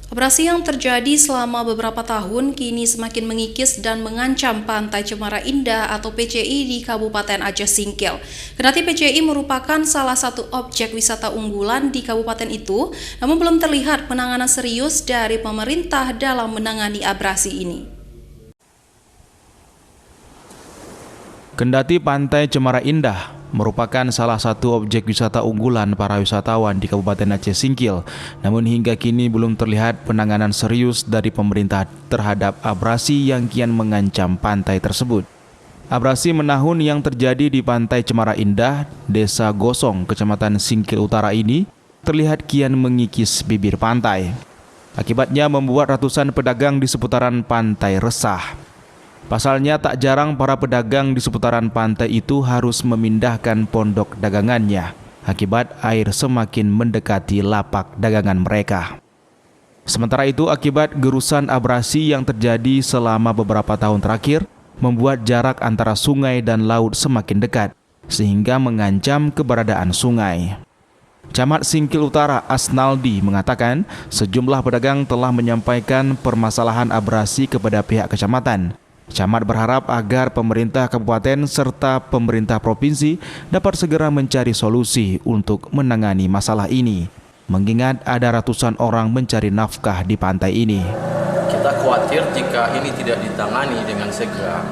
Abrasi yang terjadi selama beberapa tahun kini semakin mengikis dan mengancam Pantai Cemara Indah atau PCI di Kabupaten Aceh Singkil. Kendati PCI merupakan salah satu objek wisata unggulan di kabupaten itu, namun belum terlihat penanganan serius dari pemerintah dalam menangani abrasi ini. Kendati Pantai Cemara Indah merupakan salah satu objek wisata unggulan para wisatawan di Kabupaten Aceh Singkil, namun hingga kini belum terlihat penanganan serius dari pemerintah terhadap abrasi yang kian mengancam pantai tersebut. Abrasi menahun yang terjadi di Pantai Cemara Indah, Desa Gosong, Kecamatan Singkil Utara ini terlihat kian mengikis bibir pantai. Akibatnya membuat ratusan pedagang di seputaran pantai resah. Pasalnya tak jarang para pedagang di seputaran pantai itu harus memindahkan pondok dagangannya akibat air semakin mendekati lapak dagangan mereka. Sementara itu, akibat gerusan abrasi yang terjadi selama beberapa tahun terakhir membuat jarak antara sungai dan laut semakin dekat sehingga mengancam keberadaan sungai. Camat Singkil Utara Asnaldi mengatakan sejumlah pedagang telah menyampaikan permasalahan abrasi kepada pihak kecamatan. Camat berharap agar pemerintah kabupaten serta pemerintah provinsi dapat segera mencari solusi untuk menangani masalah ini, mengingat ada ratusan orang mencari nafkah di pantai ini. Kita khawatir jika ini tidak ditangani dengan segera,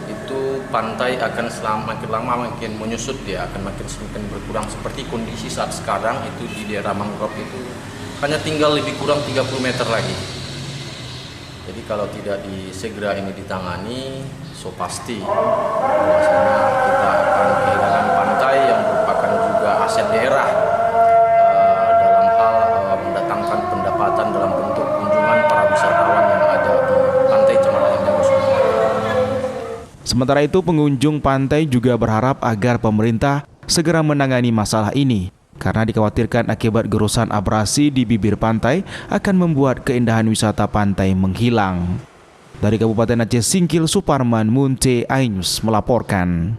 itu pantai akan makin lama makin menyusut, dia akan semakin berkurang seperti kondisi saat sekarang itu di daerah mangrove itu hanya tinggal lebih kurang 30 meter lagi. Jadi kalau tidak segera ini ditangani, so pasti bahwasanya kita akan kehilangan pantai yang merupakan juga aset daerah dalam hal mendatangkan pendapatan dalam bentuk kunjungan para wisatawan yang ada di Pantai Cemara Indah. Sementara itu, pengunjung pantai juga berharap agar pemerintah segera menangani masalah ini, karena dikhawatirkan akibat gerusan abrasi di bibir pantai akan membuat keindahan wisata pantai menghilang. Dari Kabupaten Aceh Singkil, Suparman Munte Ainus melaporkan.